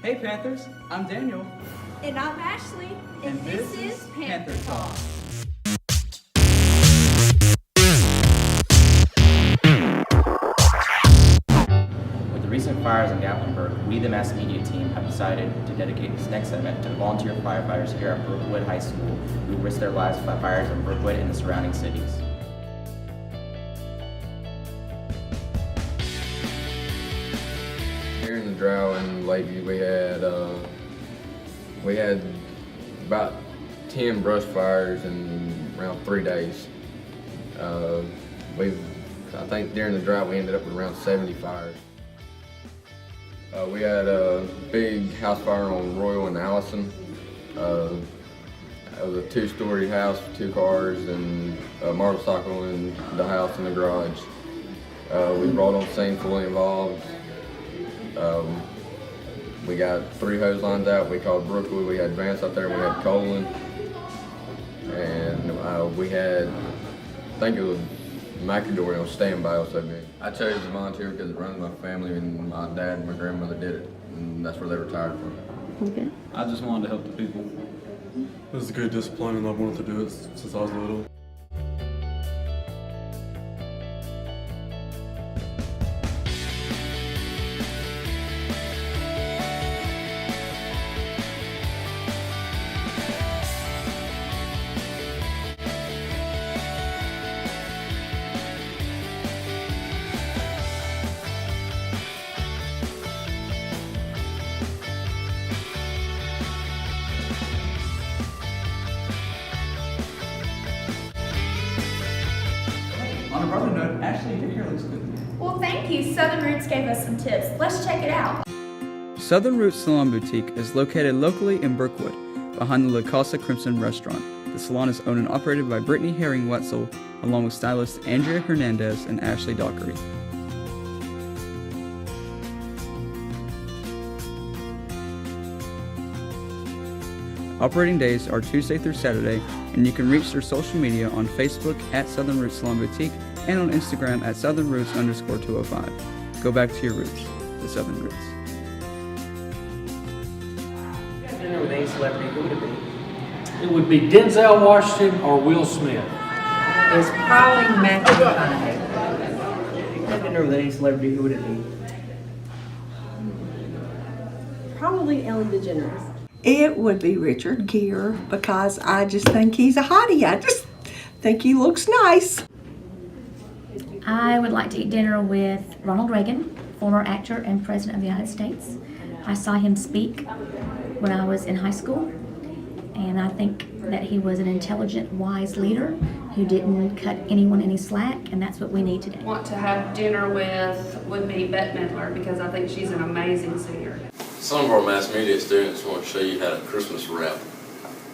Hey Panthers, I'm Daniel. And I'm Ashley, and this is Panther Talk. With the recent fires in Gatlinburg, we, the mass media team, have decided to dedicate this next segment to the volunteer firefighters here at Brookwood High School who risked their lives to fight fires in Brookwood and the surrounding cities. During the drought in Lakeview, we had about 10 brush fires in around 3 days. I think during the drought we ended up with around 70 fires. We had a big house fire on Royal and Allison. It was a 2-story house with 2 cars and a motorcycle in the house and the garage. We brought on the scene fully involved. We got 3 hose lines out. We called Brookwood. We had Vance out there. We had Colin, and we had, I think it was McAdory on standby also good. I chose to volunteer because it runs my family, and my dad and my grandmother did it, and that's where they retired from. Okay. I just wanted to help the people. This is a good discipline, and I've wanted to do it since I was little. On a brother note, Ashley, your hair looks good. Well, thank you. Southern Roots gave us some tips. Let's check it out. Southern Roots Salon Boutique is located locally in Brookwood, behind the La Casa Crimson restaurant. The salon is owned and operated by Brittany Herring-Wetzel, along with stylists Andrea Hernandez and Ashley Dockery. Operating days are Tuesday through Saturday, and you can reach their social media on Facebook at Southern Roots Salon Boutique and on Instagram at southernroots_205. Go back to your roots, the Southern Roots. Dinner with any celebrity, who would it be? It would be Denzel Washington or Will Smith. It's probably Matthew McConaughey. Have dinner with any celebrity, who would it be? Probably Ellen DeGeneres. It would be Richard Gere because I just think he's a hottie. I just think he looks nice. I would like to eat dinner with Ronald Reagan, former actor and President of the United States. I saw him speak when I was in high school, and I think that he was an intelligent, wise leader who didn't cut anyone any slack, and that's what we need today. Want to have dinner with would be Bette Midler because I think she's an amazing singer. Some of our mass media students want to show you how to Christmas wrap.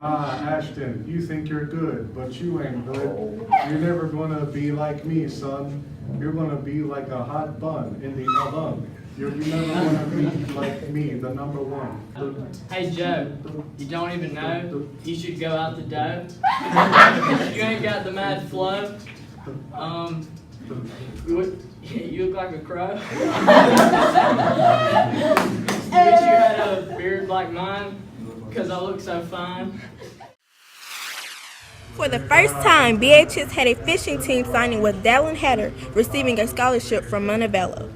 Ashton, you think you're good, but you ain't good. You're never gonna be like me, son. You're gonna be like a hot bun in the oven. You're never gonna be like me, the #1. Hey Joe, you don't even know you should go out the dough. You ain't got the mad flow. You look like a crow. Wish you had a beard like mine, cause I look so fine. For the first time, BHS had a fishing team signing with Dallin Hatter, receiving a scholarship from Montevallo.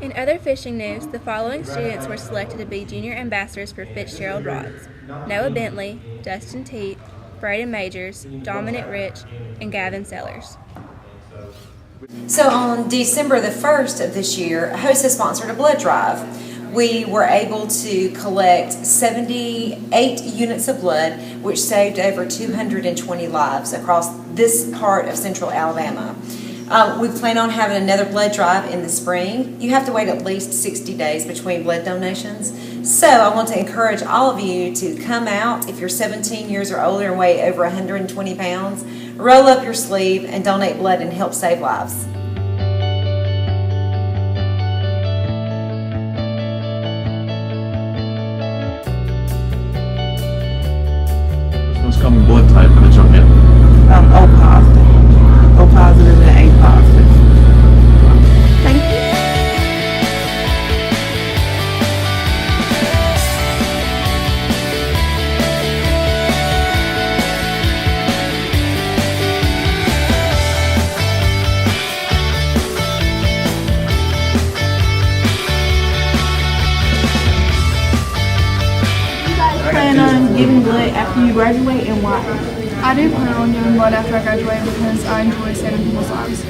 In other fishing news, the following students were selected to be junior ambassadors for Fitzgerald Rods: Noah Bentley, Dustin Teet, Braden Majors, Dominic Rich, and Gavin Sellers. So on December the 1st of this year, Host has sponsored a blood drive. We were able to collect 78 units of blood, which saved over 220 lives across this part of central Alabama. We plan on having another blood drive in the spring. You have to wait at least 60 days between blood donations. So I want to encourage all of you to come out if you're 17 years or older and weigh over 120 pounds. Roll up your sleeve and donate blood and help save lives. Common blood type for the young man? O positive. O positive and A positive. Thank you. giving blood after you graduate and why? I do plan on giving blood after I graduate because I enjoy saving people's lives.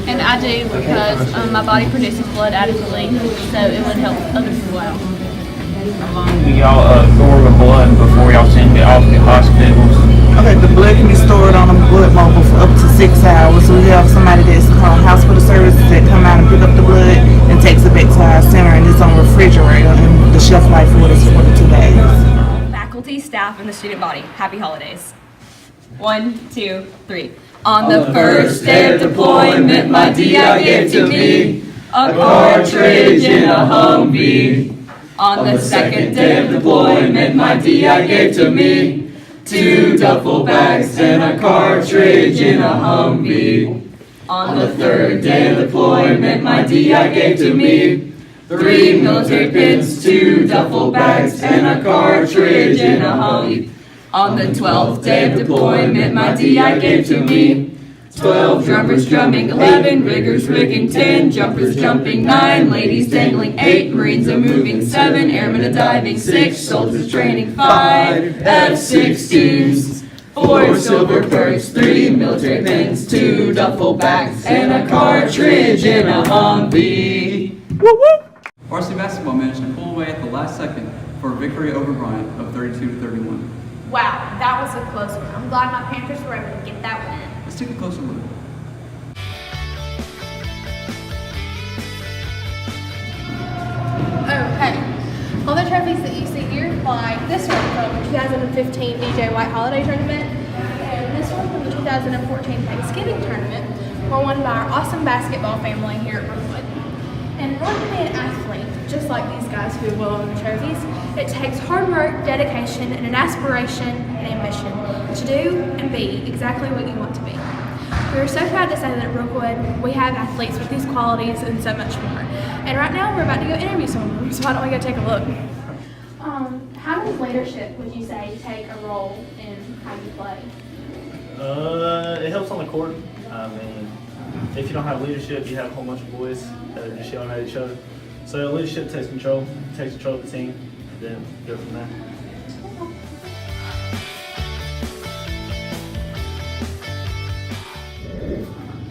And I do because my body produces blood adequately, so it would help other people out. How long do y'all store the blood before y'all send it off to hospitals? Okay, the blood can be stored on a blood mobile for up to 6 hours. We have somebody that's called hospital services that come out and pick up the blood and takes it back to our center, and it's on refrigerator, and the shelf life for it is 42 days. Faculty, staff, and the student body, happy holidays. 1, 2, 3. On the first day of deployment, my DI gave to me a cartridge in a Humvee. On the second day of deployment, my DI gave to me 2 duffel bags and a cartridge in a Humvee. On the third day of deployment, my DI gave to me 3 military pins, 2 duffel bags, and a cartridge in a Humvee. On the 12th day of deployment, my DI gave to me 12 drummers drumming, 11 riggers rigging, 10 jumpers jumping, 9 ladies dangling, 8 Marines a moving, 7 airmen a diving, 6 soldiers training, 5 F-16s, 4 silver perks, 3 military pins, 2 duffel bags, and a cartridge in a Humvee. Varsity basketball managed to pull away at the last second for a victory over Bryant of 32-31. Wow, that was a close one. I'm glad my Panthers were able to get that win. Let's take a closer look. Oh, hey. All the trophies that you see here, like this one from the 2015 DJ White Holiday Tournament, and this one from the 2014 Thanksgiving Tournament, were won by our awesome basketball family here at Brookwood. And in order to be an athlete, just like these guys who will own the trophies, it takes hard work, dedication, and an aspiration and ambition to do and be exactly what you want to be. We are so proud to say that at Brookwood, we have athletes with these qualities and so much more. And right now, we're about to go interview some of them, so why don't we go take a look? How does leadership, would you say, take a role in how you play? It helps on the court. I mean, if you don't have leadership, you have a whole bunch of boys that are just yelling at each other. So leadership takes control of the team, and then go from there.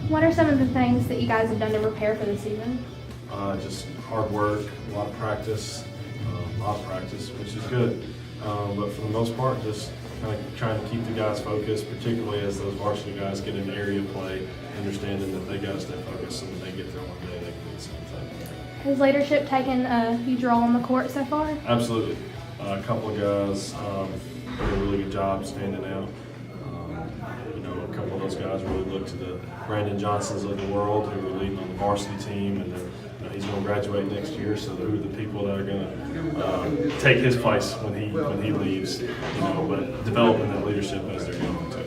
What are some of the things that you guys have done to prepare for the season? Just hard work, a lot of practice, which is good. But for the most part, just kind of trying to keep the guys focused, particularly as those varsity guys get into area play, understanding that they got to stay focused, and when they get there one day, they can do the same thing. Has leadership taken a huge role on the court so far? Absolutely. A couple of guys did a really good job standing out. A couple of those guys really look to the Brandon Johnsons of the world who are leading on the varsity team, and he's going to graduate next year. So who are the people that are going to take his place when he leaves? But developing that leadership as they're going to.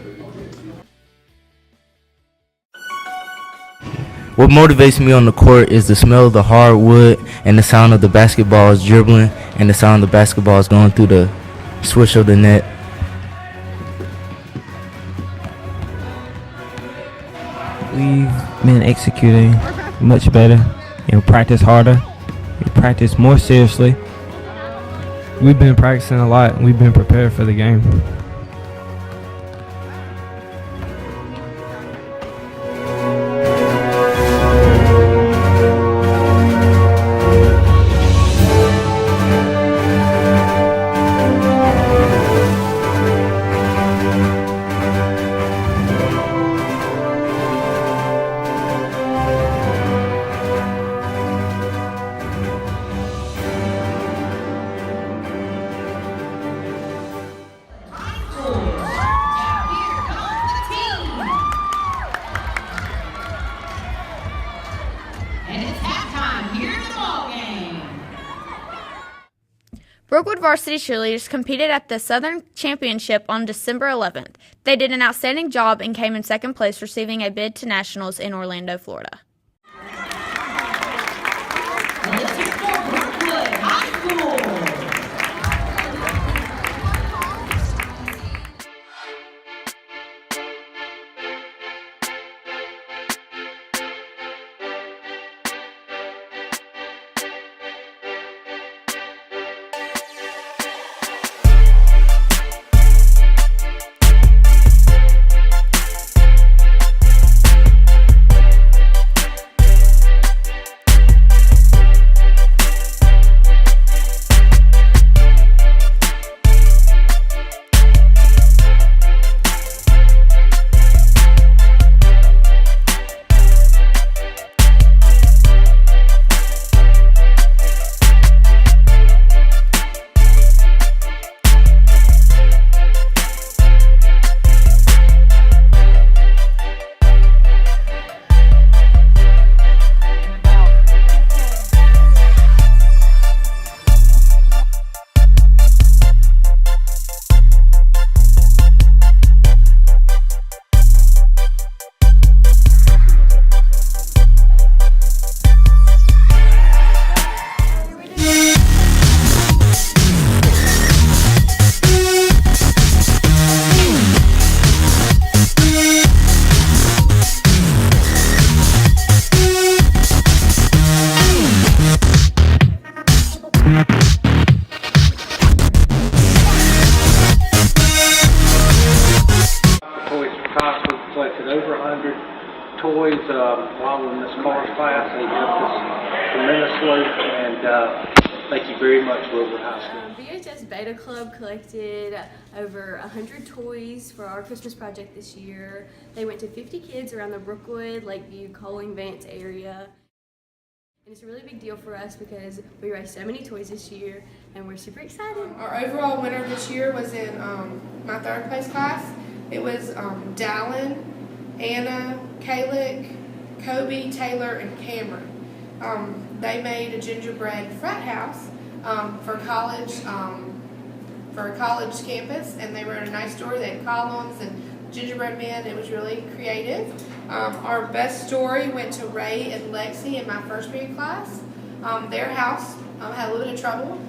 What motivates me on the court is the smell of the hardwood and the sound of the basketballs dribbling and the sound of the basketballs going through the swish of the net. We've been executing much better, practice harder, practice more seriously. We've been practicing a lot. We've been prepared for the game. Brookwood varsity cheerleaders competed at the Southern Championship on December 11th. They did an outstanding job and came in second place, receiving a bid to nationals in Orlando, Florida. toys while in Miss Carr's class. They helped us tremendously, and thank you very much, Woodward High School. BHS Beta Club collected over 100 toys for our Christmas project this year. They went to 50 kids around the Brookwood, Lakeview, Coling, Vance area. And it's a really big deal for us because we raised so many toys this year and we're super excited. Our overall winner this year was in my third place class. It was Dallin, Anna, Kalik, Kobe, Taylor, and Cameron. They made a gingerbread frat house for a college campus, and they wrote a nice story. They had columns and gingerbread men. It was really creative. Our best story went to Ray and Lexi in my first period class. Their house had a little bit of trouble,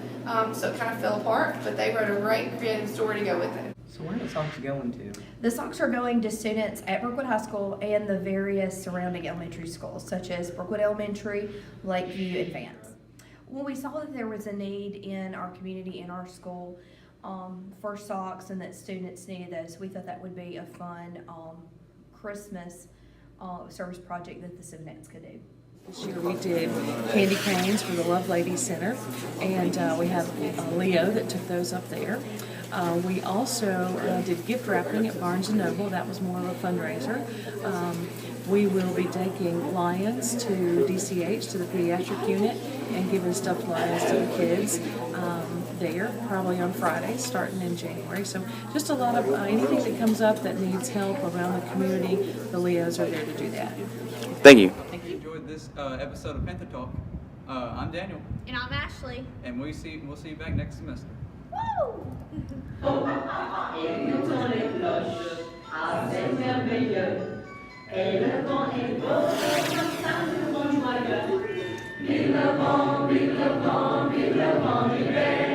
so it kind of fell apart, but they wrote a great creative story to go with it. So where are the socks going to? The socks are going to students at Brookwood High School and the various surrounding elementary schools, such as Brookwood Elementary, Lakeview, and Vance. When we saw that there was a need in our community, in our school, for socks and that students needed those, we thought that would be a fun Christmas service project that the students could do. This year we did candy canes for the Love Ladies Center, and we have Leo that took those up there. We also did gift wrapping at Barnes & Noble. That was more of a fundraiser. We will be taking lions to DCH, to the pediatric unit, and giving stuffed lions to the kids there, probably on Friday, starting in January. So just a lot of anything that comes up that needs help around the community, the Leos are there to do that. Thank you. If you enjoyed this episode of Panther Talk, I'm Daniel. And I'm Ashley. And we'll see you back next semester. Woo! Be le bon, be le bon, be le bon hiver.